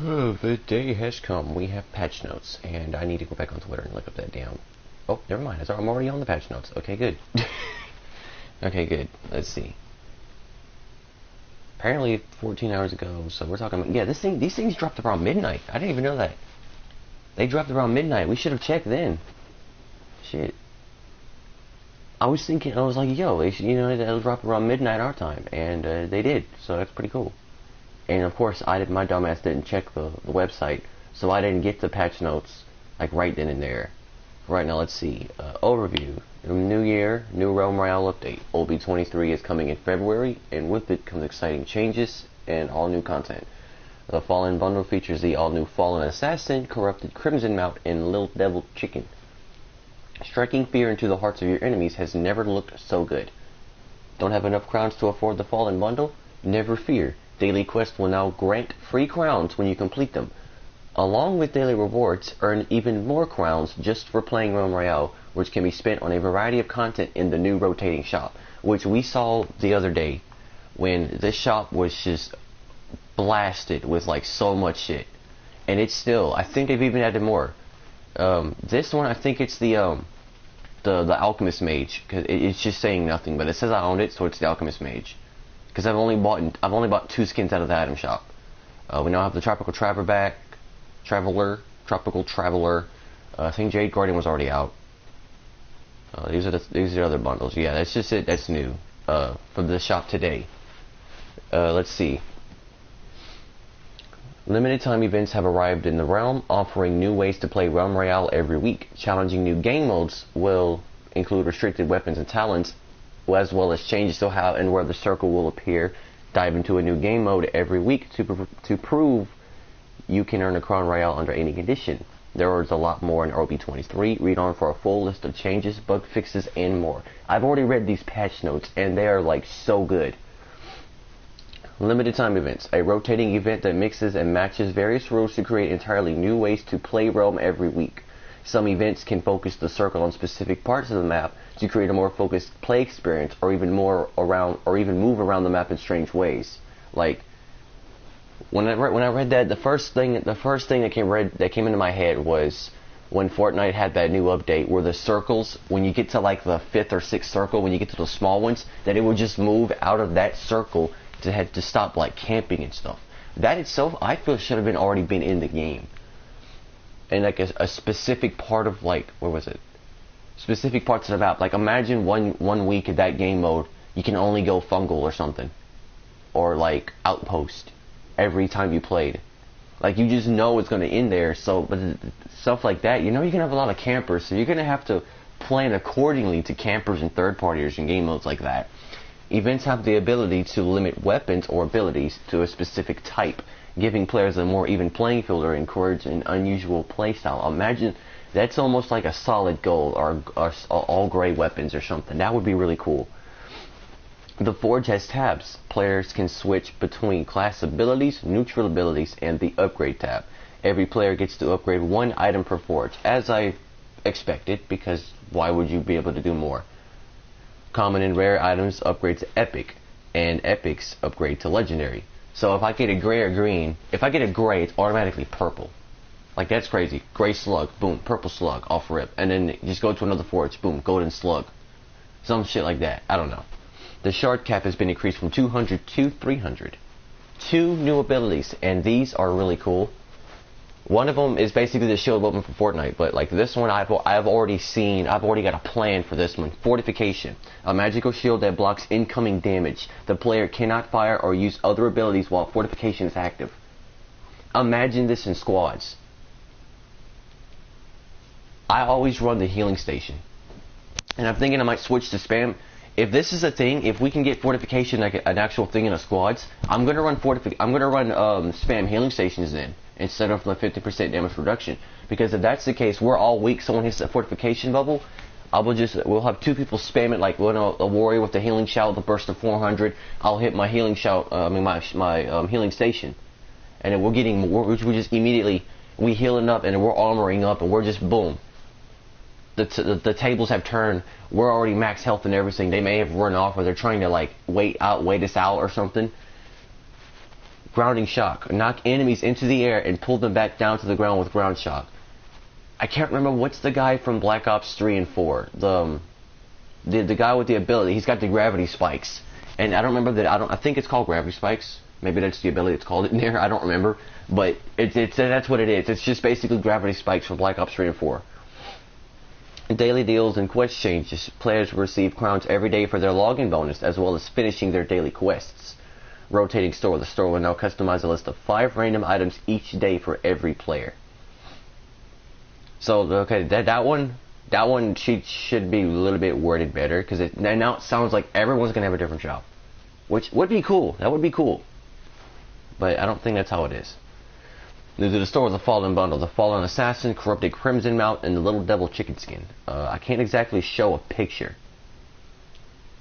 Oh, the day has come. We have patch notes, and I need to go back on Twitter and look up that damn. Oh, never mind. I'm already on the patch notes. Okay, good. Okay, good. Let's see. Apparently, 14 hours ago. So we're talking about, yeah. These things dropped around midnight. I didn't even know that. They dropped around midnight. We should have checked then. Shit. I was thinking. I was like, yo, they should, they'll drop around midnight our time, and they did. So that's pretty cool. And of course, my dumbass didn't check the website, so I didn't get the patch notes like right then and there. Right now, let's see. Overview. New year, new Realm Royale update. OB23 is coming in February, and with it comes exciting changes and all new content. The Fallen bundle features the all new Fallen Assassin, Corrupted Crimson Mount, and Little Devil Chicken. Striking fear into the hearts of your enemies has never looked so good. Don't have enough crowns to afford the Fallen bundle? Never fear. Daily quests will now grant free crowns when you complete them. Along with daily rewards, earn even more crowns just for playing Realm Royale, which can be spent on a variety of content in the new rotating shop, which we saw the other day when this shop was just blasted with like so much shit. And it's still, I think they've even added more. This one, I think it's the Alchemist Mage, cause it's just saying nothing, but it says I owned it, so it's the Alchemist Mage. Because I've only bought 2 skins out of the item shop. We now have the Tropical Traveler. I think Jade Guardian was already out. These are the other bundles. Yeah, that's just it. That's new from the shop today. Let's see. Limited time events have arrived in the realm, offering new ways to play Realm Royale every week. Challenging new game modes will include restricted weapons and talents, as well as changes to how and where the circle will appear. Dive into a new game mode every week to prove you can earn a Crown Royale under any condition. There is a lot more in OB23. Read on for a full list of changes, bug fixes, and more. I've already read these patch notes, and they are like so good. Limited time events. A rotating event that mixes and matches various rules to create entirely new ways to play Realm every week. Some events can focus the circle on specific parts of the map to create a more focused play experience, or even move around the map in strange ways. Like when I read that, the first thing that came into my head was when Fortnite had that new update where the circles, when you get to like the 5th or 6th circle, when you get to the small ones, that it would just move out of that circle to stop like camping and stuff. That itself, I feel, should have already been in the game. And like a specific part of like, where was it? Specific parts of the map. Like imagine one week of that game mode, you can only go fungal or something, or like outpost every time you played. Like you just know it's going to end there. So, but stuff like that, you're going to have a lot of campers, so you're going to have to plan accordingly to campers and third partiers in game modes like that. Events have the ability to limit weapons or abilities to a specific type, giving players a more even playing field or encourage an unusual playstyle. Imagine that's almost like a solid gold or all gray weapons or something. That would be really cool. The Forge has tabs. Players can switch between class abilities, neutral abilities, and the upgrade tab. Every player gets to upgrade 1 item per forge, as I expected, because why would you be able to do more? Common and rare items upgrade to epic, and epics upgrade to legendary. So if I get a gray or green, if I get a gray, it's automatically purple. Like that's crazy. Gray slug, boom, purple slug, off rip. And then just go to another forge, boom, golden slug. Some shit like that. I don't know. The shard cap has been increased from 200 to 300. 2 new abilities, and these are really cool. One of them is basically the shield weapon for Fortnite, but like this one I've already got a plan for this one. Fortification. A magical shield that blocks incoming damage. The player cannot fire or use other abilities while fortification is active. Imagine this in squads. I always run the healing station, and I'm thinking I might switch to spam. If this is a thing, if we can get fortification like an actual thing in a squads, I'm gonna run spam healing stations in instead of the 50% damage reduction. Because if that's the case, we're all weak. Someone hits that fortification bubble, we'll have 2 people spam it, like a warrior with the healing shout, the burst of 400. I'll hit my healing shout, my healing station, and then we're getting more. We just immediately we healing up, and we're armoring up, and we're just boom. The tables have turned. We're already max health and everything. They may have run off, or they're trying to like wait us out or something. Grounding shock. Knock enemies into the air and pull them back down to the ground with ground shock. I can't remember what's the guy from Black Ops 3 and 4. The guy with the ability. He's got the gravity spikes. And I don't remember that. I think it's called gravity spikes. Maybe that's the ability it's called in there. I don't remember. But that's what it is. It's just basically gravity spikes from Black Ops 3 and 4. Daily deals and quest changes. Players receive crowns every day for their login bonus, as well as finishing their daily quests. Rotating store. The store will now customize a list of 5 random items each day for every player. So okay, that one should be a little bit worded better, because now it sounds like everyone's gonna have a different job, which would be cool. That would be cool, but I don't think that's how it is. New to the store with the Fallen Bundle. The Fallen Assassin, Corrupted Crimson Mount, and the Little Devil Chicken Skin. I can't exactly show a picture,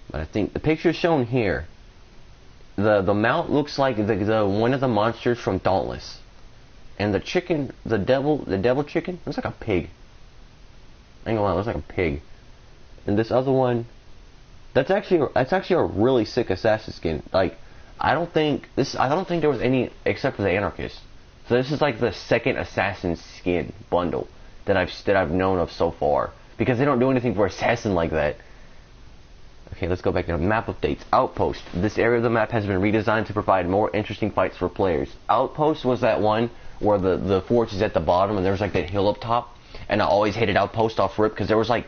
but I think the picture shown here. The mount looks like the one of the monsters from Dauntless, and the chicken, the devil chicken, looks like a pig. I ain't gonna lie, it looks like a pig. And this other one, that's actually a really sick assassin skin. Like, I don't think there was any except for the Anarchist. So this is like the second assassin skin bundle that I've known of so far, because they don't do anything for assassin like that. Okay, let's go back to map updates. Outpost. This area of the map has been redesigned to provide more interesting fights for players. Outpost was that one where the forge is at the bottom and there's like that hill up top, and I always hated Outpost off rip because there was like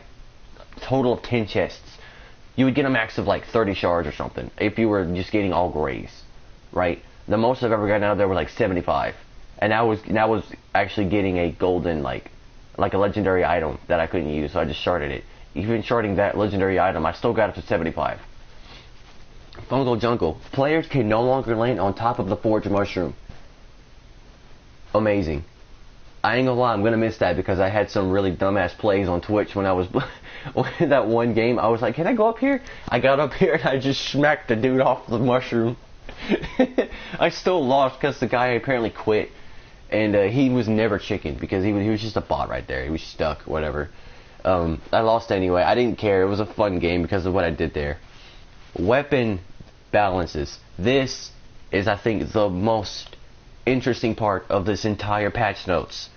a total of 10 chests. You would get a max of like 30 shards or something if you were just getting all grays, right? The most I've ever gotten out of there were like 75. And I was actually getting a golden, like a legendary item that I couldn't use, so I just sharded it. Even sharding that legendary item, I still got up to 75. Fungal Jungle. Players can no longer land on top of the Forge Mushroom. Amazing. I ain't gonna lie, I'm gonna miss that, because I had some really dumbass plays on Twitch when I was in that one game. I was like, can I go up here? I got up here and I just smacked the dude off the mushroom. I still lost because the guy apparently quit. And he was never chicken, because he was just a bot right there. He was stuck, whatever. I lost anyway. I didn't care. It was a fun game because of what I did there. Weapon balances. This is, I think, the most interesting part of this entire patch notes.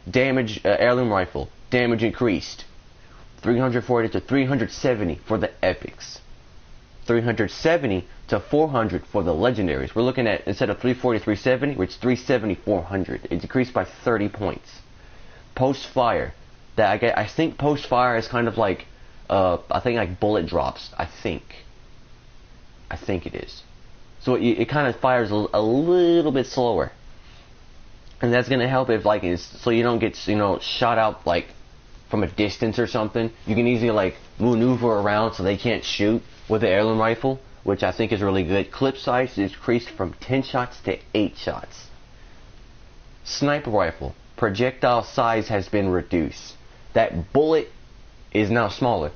Damage, heirloom rifle. Damage increased. 340 to 370 for the epics. 370 to 400 for the legendaries. We're looking at, instead of 340, 370, which is 370, 400. It decreased by 30 points. Post fire. I think post fire is kind of like, I think like bullet drops. I think it is. So it kind of fires a little bit slower, and that's gonna help if like so you don't get shot out like from a distance or something. You can easily like maneuver around so they can't shoot with the heirloom rifle, which I think is really good. Clip size is increased from 10 shots to 8 shots. Sniper rifle. Projectile size has been reduced. That bullet is now smaller.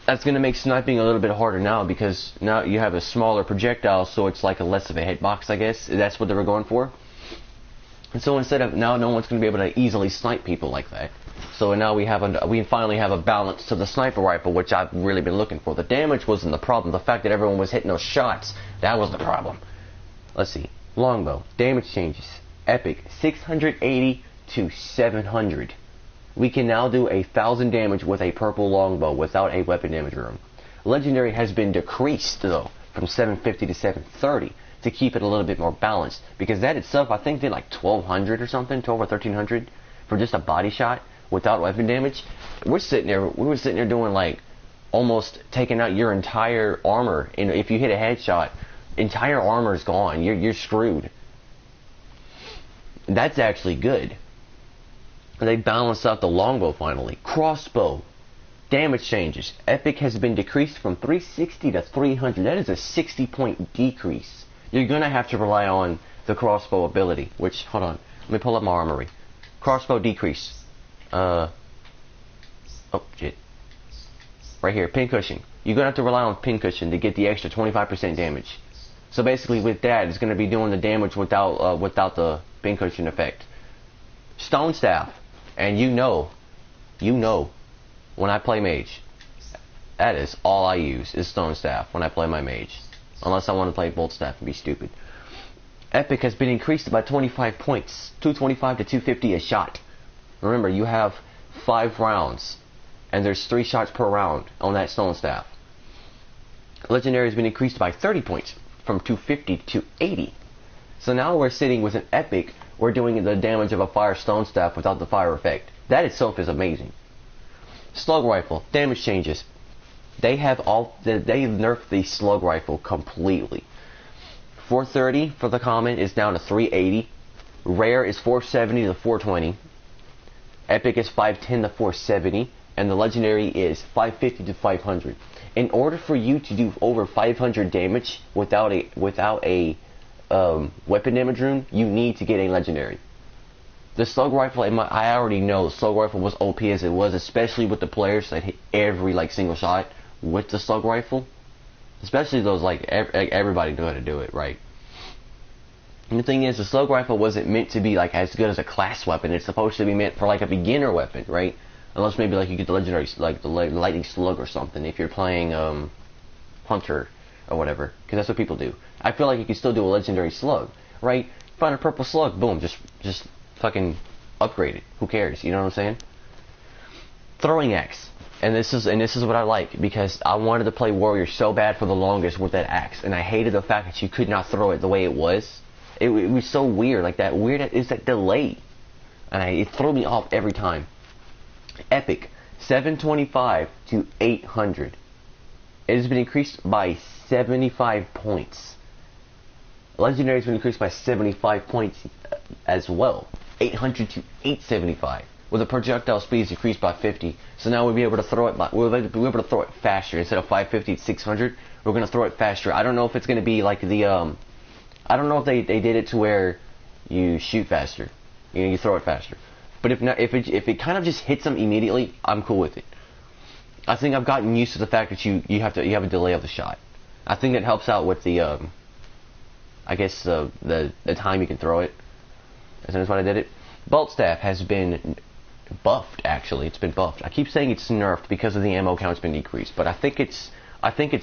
That's going to make sniping a little bit harder now, because now you have a smaller projectile, so it's like a less of a hitbox, I guess. That's what they were going for. And so instead of, now no one's going to be able to easily snipe people like that. So now we finally have a balance to the sniper rifle, which I've really been looking for. The damage wasn't the problem. The fact that everyone was hitting those shots, that was the problem. Let's see. Longbow. Damage changes. Epic. 680 to 700. We can now do 1,000 damage with a purple longbow without a weapon damage room. Legendary has been decreased, though, from 750 to 730 to keep it a little bit more balanced. Because that itself, I think, did like 1,200 or something, 12 or 1,300 for just a body shot without weapon damage. We were sitting there doing like almost taking out your entire armor. And if you hit a headshot, entire armor is gone. You're screwed. That's actually good. They balanced out the longbow finally. Crossbow. Damage changes. Epic has been decreased from 360 to 300. That is a 60 point decrease. You're going to have to rely on the crossbow ability. Which, hold on. Let me pull up my armory. Crossbow decrease. Oh, shit. Right here. Pincushion. You're going to have to rely on pincushion to get the extra 25% damage. So basically with that, it's going to be doing the damage without the pincushion effect. Stone staff. And you know, when I play mage, that is all I use is stone staff when I play my mage. unless I want to play bolt staff and be stupid. Epic has been increased by 25 points, 225 to 250 a shot. Remember, you have 5 rounds, and there's 3 shots per round on that stone staff. Legendary has been increased by 30 points, from 250 to 280. So now we're sitting with an epic. We're doing the damage of a fire stone staff without the fire effect. That itself is amazing. Slug rifle damage changes. They nerfed the slug rifle completely. 430 for the common is down to 380. Rare is 470 to 420. Epic is 510 to 470, and the legendary is 550 to 500. In order for you to do over 500 damage without a weapon damage rune, you need to get a legendary. The slug rifle, I already know the slug rifle was OP as it was, especially with the players that hit every single shot with the slug rifle. Especially those everybody knew how to do it, right? And the thing is, the slug rifle wasn't meant to be as good as a class weapon. It's supposed to be meant for a beginner weapon, right? Unless maybe you get the legendary, the lightning slug or something, if you're playing hunter or whatever, because that's what people do. I feel like you can still do a legendary slug, right? Find a purple slug, boom, just fucking upgrade it. Who cares? You know what I'm saying? Throwing axe, and this is what I like, because I wanted to play warrior so bad for the longest with that axe, and I hated the fact that you could not throw it the way it was. It was so weird, that delay, and it threw me off every time. Epic, 725 to 800. It has been increased by 75 points. Legendary has been increased by 75 points as well. 800 to 875. With the projectile speed is increased by 50. So now we'll be able to throw it. We'll be able to throw it faster instead of 550 to 600. We're gonna throw it faster. I don't know if it's gonna be like the I don't know if they did it to where you shoot faster. You throw it faster. But if not, if it kind of just hits them immediately, I'm cool with it. I think I've gotten used to the fact that you have a delay of the shot. I think that helps out with the I guess the time you can throw it. That's why I did it. Bolt staff has been buffed. Actually, it's been buffed. I keep saying it's nerfed because of the ammo count's been decreased, but I think it's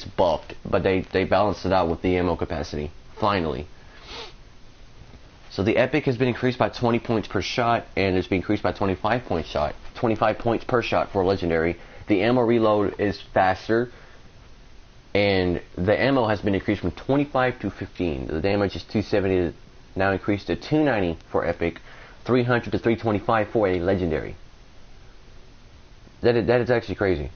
buffed. But they balanced it out with the ammo capacity finally. So the epic has been increased by 20 points per shot, and it's been increased by 25 points per shot for legendary. The ammo reload is faster, and the ammo has been increased from 25 to 15. The damage is 270, now increased to 290 for epic, 300 to 325 for a legendary. That is actually crazy.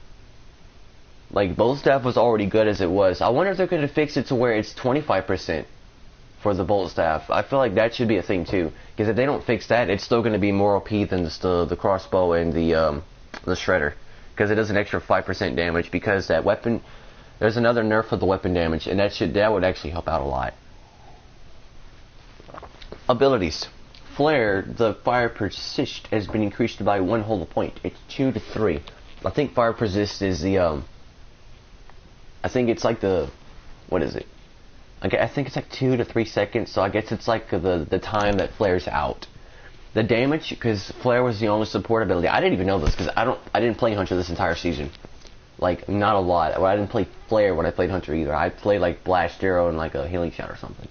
Bolt staff was already good as it was. I wonder if they're going to fix it to where it's 25% for the bolt staff. I feel like that should be a thing too, because if they don't fix that, it's still going to be more OP than the crossbow and the shredder, because it does an extra 5% damage. Because that weapon, there's another nerf for the weapon damage, and that would actually help out a lot. Abilities. Flare, the fire persist has been increased by 1 whole point. It's 2 to 3. I think fire persist is the I think it's what is it? I think it's 2 to 3 seconds, so I guess it's the time that flares out. The damage, because flare was the only support ability. I didn't even know this, because I didn't play Hunter this entire season. Not a lot. I didn't play flare when I played Hunter either. I played Blast Arrow and a healing shot or something.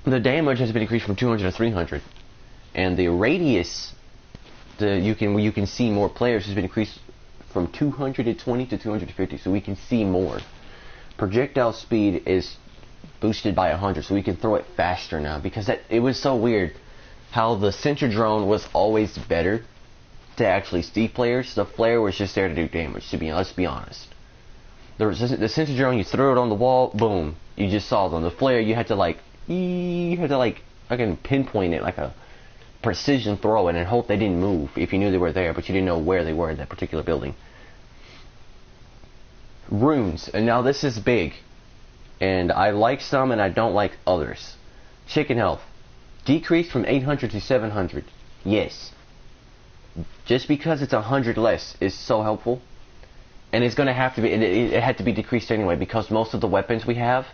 The damage has been increased from 200 to 300, and the radius, where you can see more players, has been increased from 220 to 250, so we can see more. Projectile speed is boosted by 100, so we can throw it faster now, because it was so weird how the center drone was always better to actually see players. The flare was just there to do damage, let's be honest. The center drone, you threw it on the wall, boom, you just saw them. The flare, you had to I can pinpoint it like a precision throw it and hope they didn't move if you knew they were there, but you didn't know where they were in that particular building. Runes, and now this is big, and I like some and I don't like others. Chicken health decreased from 800 to 700. Yes, just because it's 100 less is so helpful, and it's gonna have to be. It had to be decreased anyway, because most of the weapons we have,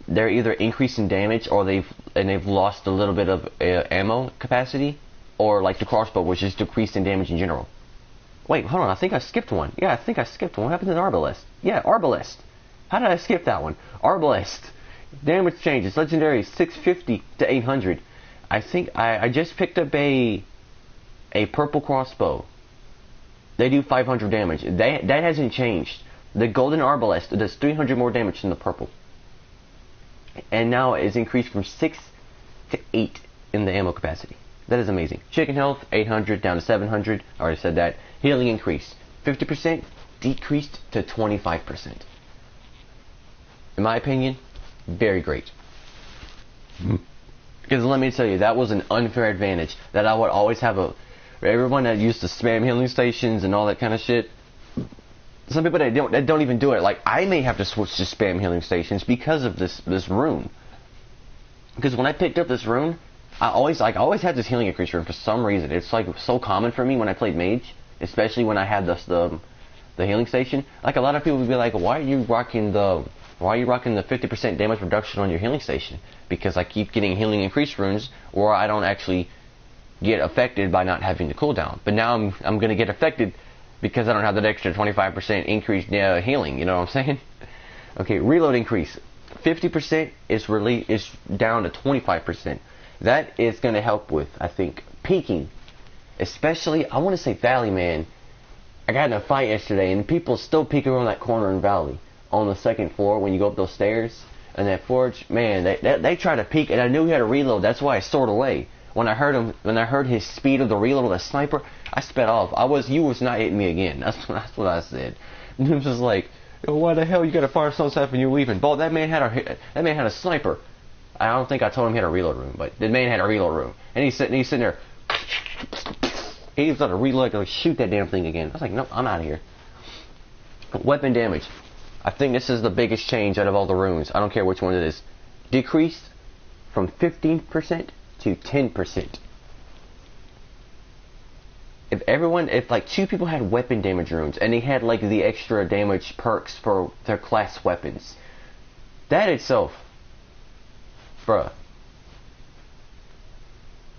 they're either increasing damage or they've lost a little bit of ammo capacity, or the crossbow, which is decreased in damage in general. Wait, hold on, I think I skipped one. Yeah, I think I skipped one. What happened to the arbalest? Yeah, arbalest. How did I skip that one? Arbalest. Damage changes. Legendary 650 to 800. I think I just picked up a purple crossbow. They do 500 damage. That hasn't changed. The golden arbalest does 300 more damage than the purple. And now it's increased from 6 to 8 in the ammo capacity. That is amazing. Chicken health, 800 down to 700. I already said that. Healing increased. 50% decreased to 25%. In my opinion, very great. Because let me tell you, that was an unfair advantage that I would always have everyone that used to spam healing stations and all that kind of shit. Some people that don't even do it. Like, I may have to switch to spam healing stations because of this rune. Because when I picked up this rune, I always had this healing increase rune for some reason. It's like so common for me when I played mage, especially when I had the healing station. Like, a lot of people would be like, why are you rocking the 50% damage reduction on your healing station? Because I keep getting healing increase runes, or I don't actually get affected by not having the cooldown. But now I'm gonna get affected because I don't have that extra 25% increased healing. You know what I'm saying? Okay, reload increase. 50% is down to 25%. That is gonna help with, I think, peeking. Especially, I want to say Valley, man. I got in a fight yesterday, and people still peek around that corner in Valley on the second floor when you go up those stairs. And that forge, man, they try to peek, and I knew he had a reload. That's why I soared away. When I heard his speed of the reload with a sniper, I sped off. You was not hitting me again. That's what I said. And it was just like, oh, why the hell you gotta fire some stuff and you're leaving? But that man had a sniper. I don't think I told him he had a reload room, but the man had a reload room, and he's sitting there. He was on a reload to shoot that damn thing again. I was like, nope, I'm out of here. Weapon damage. I think this is the biggest change out of all the runes. I don't care which one it is. Decreased from 15% to 10%. If like 2 people had weapon damage runes and they had like the extra damage perks for their class weapons, that itself, bruh,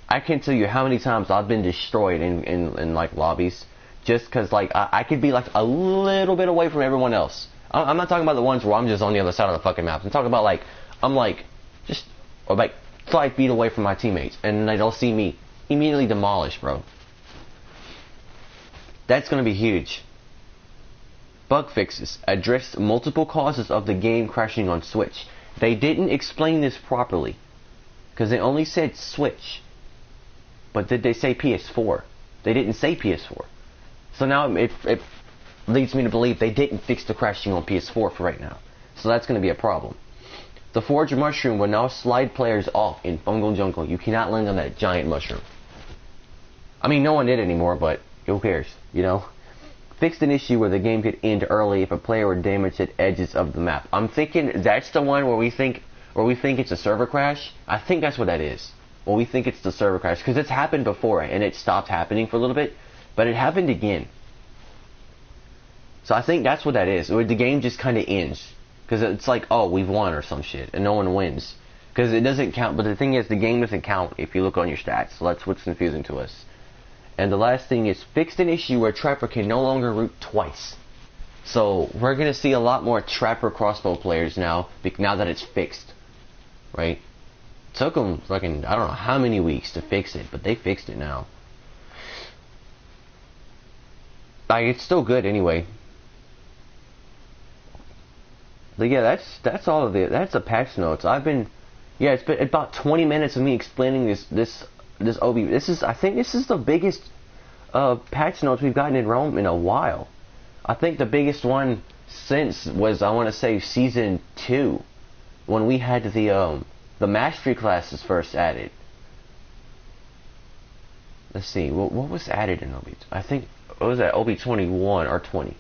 I can't tell you how many times I've been destroyed in like lobbies just because like I could be like a little bit away from everyone else. I'm not talking about the ones where I'm just on the other side of the fucking map. I'm talking about like I'm like just or like 5 feet away from my teammates and they'll see me immediately demolished, bro. That's gonna be huge. Bug fixes addressed multiple causes of the game crashing on Switch. They didn't explain this properly because they only said Switch. But did they say PS4? They didn't say PS4. So now it leads me to believe they didn't fix the crashing on PS4 for right now. So that's going to be a problem. The Forge Mushroom will now slide players off in Fungal Jungle. You cannot land on that giant mushroom. I mean, no one did anymore, but who cares, you know? Fixed an issue where the game could end early if a player were damaged at edges of the map. I'm thinking that's the one where we think it's a server crash. I think that's what that is. Well, we think it's the server crash because it's happened before and it stopped happening for a little bit, but it happened again. So I think that's what that is. Where the game just kind of ends because it's like, oh, we've won or some shit, and no one wins because it doesn't count. But the thing is, the game doesn't count if you look on your stats. So that's what's confusing to us. And the last thing is fixed an issue where Trapper can no longer root twice. So we're gonna see a lot more Trapper crossbow players now that it's fixed, right? Took them fucking I don't know how many weeks to fix it, but they fixed it now. Like, it's still good anyway. But yeah, that's all of it. That's the patch notes. It's been about 20 minutes of me explaining this OB. I think this is the biggest patch notes we've gotten in Realm in a while. I think the biggest one since was, I want to say, season 2, when we had the mastery classes first added. Let's see, what was added in OB? I think, what was that, OB21 or 20?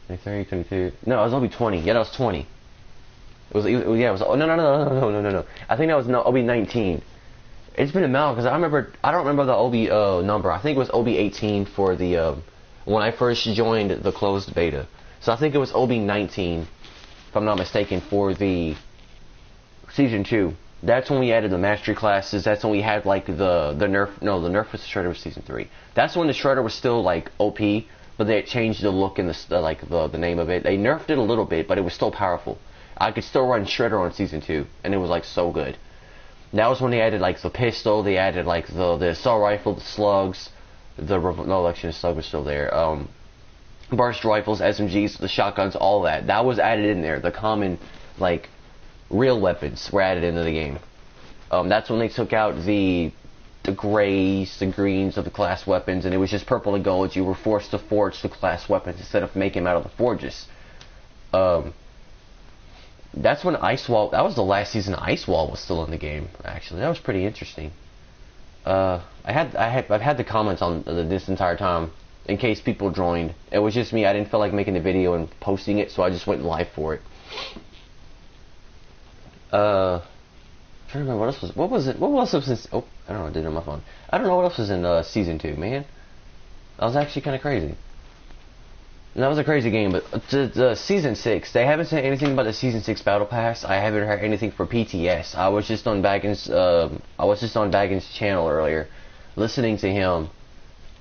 23, 22. No, it was OB20. Yeah, that was 20. It was no. I think that was OB19. It's been a while because I don't remember the OB number. I think it was OB18 for the when I first joined the closed beta. So I think it was OB19, if I'm not mistaken, for the season 2. That's when we added the mastery classes. That's when we had like the nerf. No, the nerf was the Shredder was season 3. That's when the Shredder was still like OP. The but they changed the look and the name of it. They nerfed it a little bit, but it was still powerful. I could still run Shredder on Season 2, and it was like so good. That was when they added like the pistol, they added like the assault rifle, the slugs, no, actually the slug was still there. Burst rifles, SMGs, the shotguns, all that. That was added in there. The common, like, real weapons were added into the game. That's when they took out the grays, the greens of the class weapons, and it was just purple and gold. You were forced to forge the class weapons instead of making them out of the forges. That's when Ice Wall. That was the last season. Ice Wall was still in the game. Actually, that was pretty interesting. I've had the comments on this entire time in case people joined. It was just me. I didn't feel like making the video and posting it, so I just went live for it. I'm trying to remember what was it? What else was in? Oh, I don't know. I did it on my phone. I don't know what else was in Season 2, man. That was actually kind of crazy. And that was a crazy game, but the Season 6, they haven't said anything about the Season 6 Battle Pass. I haven't heard anything for PTS. I was just on Baggins' channel earlier, listening to him,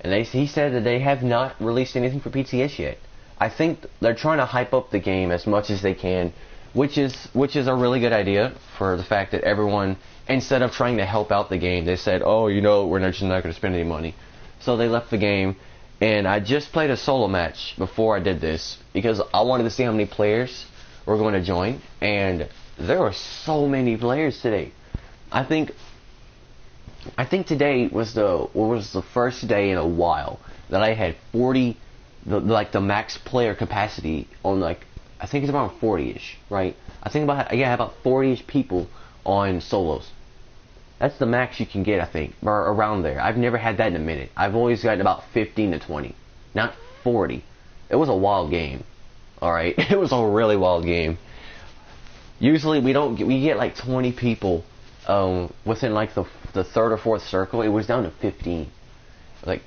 and he said that they have not released anything for PTS yet. I think they're trying to hype up the game as much as they can, which is a really good idea for the fact that everyone, instead of trying to help out the game, they said, oh, you know, we're just not going to spend any money. So they left the game. And I just played a solo match before I did this because I wanted to see how many players were going to join, and there were so many players today. I think today was the first day in a while that I had 40, the max player capacity on, like, I think it's around 40ish, right? I think about about 40ish people on solos. That's the max you can get, I think, or around there. I've never had that in a minute. I've always gotten about 15 to 20, not 40. It was a wild game, all right? It was a really wild game. Usually we get like 20 people within like the third or fourth circle. It was down to 15. Like,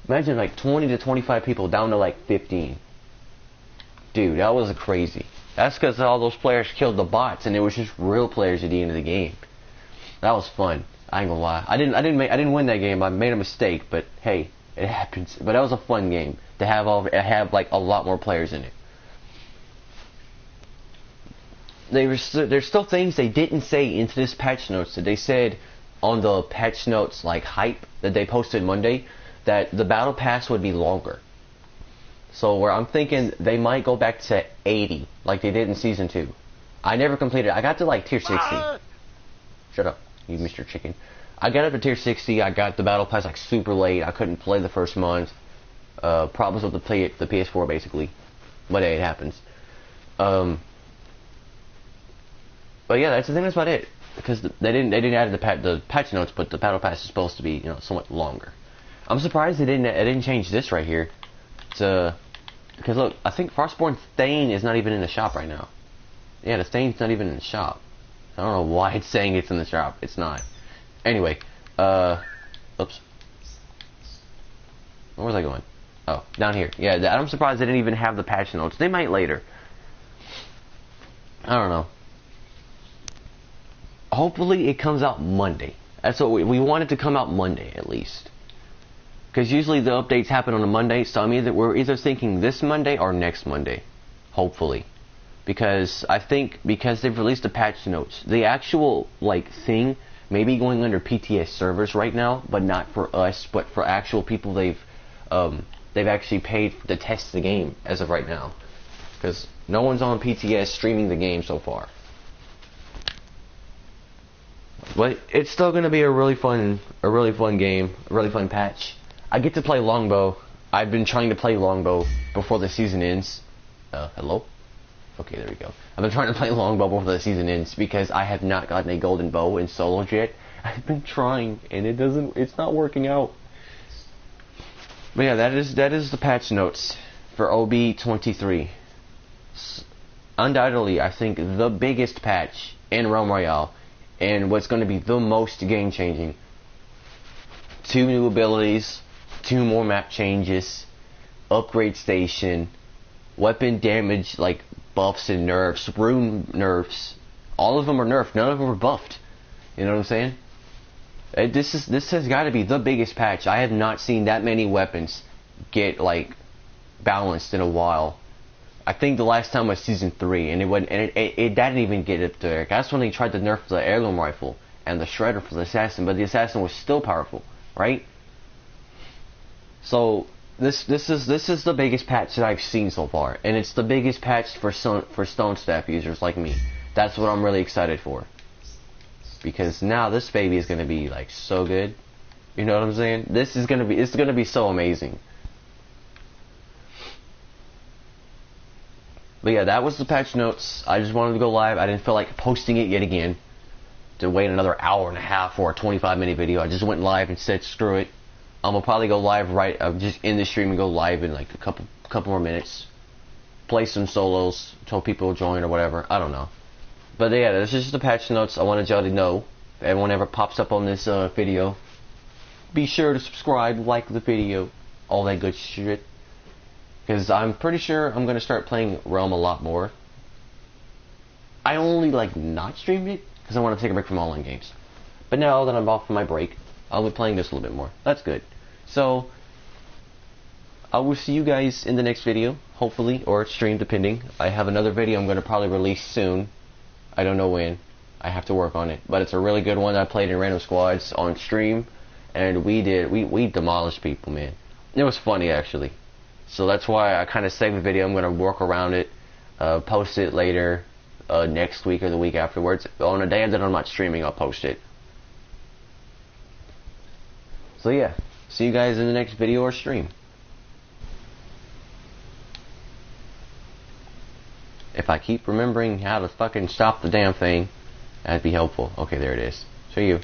imagine like 20 to 25 people down to like 15. Dude, that was crazy. That's because all those players killed the bots, and it was just real players at the end of the game. That was fun. I ain't gonna lie. I didn't win that game. I made a mistake, but hey, it happens. But that was a fun game to have like a lot more players in it. There's still things they didn't say into this patch notes that they said on the patch notes like hype that they posted Monday, that the battle pass would be longer. So where I'm thinking they might go back to 80 like they did in Season 2. I never completed. I got to like tier 60. Shut up, you Mr. Chicken. I got up to tier 60. I got the battle pass like super late. I couldn't play the first month. Problems with the PS4 basically. But hey, it happens. But yeah, that's about it. Because they didn't add the patch notes, but the battle pass is supposed to be, you know, somewhat longer. I'm surprised they didn't change this right here. Because look, I think Frostborn Thane is not even in the shop right now. Yeah, the Thane's not even in the shop. I don't know why it's saying it's in the shop. It's not. Anyway, oops. Where was I going? Oh, down here. Yeah, I'm surprised they didn't even have the patch notes. They might later. I don't know. Hopefully it comes out Monday. That's what we want it to come out Monday at least. Because usually the updates happen on a Monday, so we're either thinking this Monday or next Monday. Hopefully. Because I think because they've released the patch notes, the actual like thing may be going under PTS servers right now, but not for us, but for actual people they've actually paid to test the game as of right now. Because no one's on PTS streaming the game so far. But it's still going to be a really fun game, a really fun patch. I get to play longbow. I've been trying to play longbow before the season ends. Hello? Okay, there we go. I've been trying to play longbow before the season ends because I have not gotten a golden bow in solos yet. I've been trying and it's not working out. But yeah, that is the patch notes for OB23. Undoubtedly, I think the biggest patch in Realm Royale and what's going to be the most game changing. 2 new abilities, 2 more map changes, upgrade station, weapon damage like buffs and nerfs, rune nerfs. All of them are nerfed, none of them are buffed. You know what I'm saying? This has got to be the biggest patch. I have not seen that many weapons get like balanced in a while. I think the last time was season 3, and it didn't even get up there. That's when they tried to nerf the heirloom rifle and the shredder for the assassin, but the assassin was still powerful, right? So this is the biggest patch that I've seen so far, and it's the biggest patch for stone staff users like me. That's what I'm really excited for, because now this baby is gonna be like so good. You know what I'm saying? It's gonna be so amazing. But yeah, that was the patch notes. I just wanted to go live. I didn't feel like posting it yet again to wait another hour and a half for a 25-minute video. I just went live and said screw it. I'm gonna probably go live just in the stream and go live in like a couple more minutes. Play some solos, tell people to join or whatever. I don't know. But yeah, this is just the patch notes. I wanted y'all to know. If everyone ever pops up on this video, be sure to subscribe, like the video, all that good shit. Because I'm pretty sure I'm gonna start playing Realm a lot more. I only like not streamed it because I want to take a break from online games. But now that I'm off for my break, I'll be playing this a little bit more. That's good. So I will see you guys in the next video, hopefully, or stream depending. I have another video I'm gonna probably release soon. I don't know when. I have to work on it, but it's a really good one. I played in random squads on stream, and we demolished people, man. It was funny actually. So that's why I kind of saved the video. I'm going to work around it, post it later, next week or the week afterwards. On a day that I'm not streaming, I'll post it. So yeah, see you guys in the next video or stream. If I keep remembering how to fucking stop the damn thing, that'd be helpful. Okay, there it is. See you.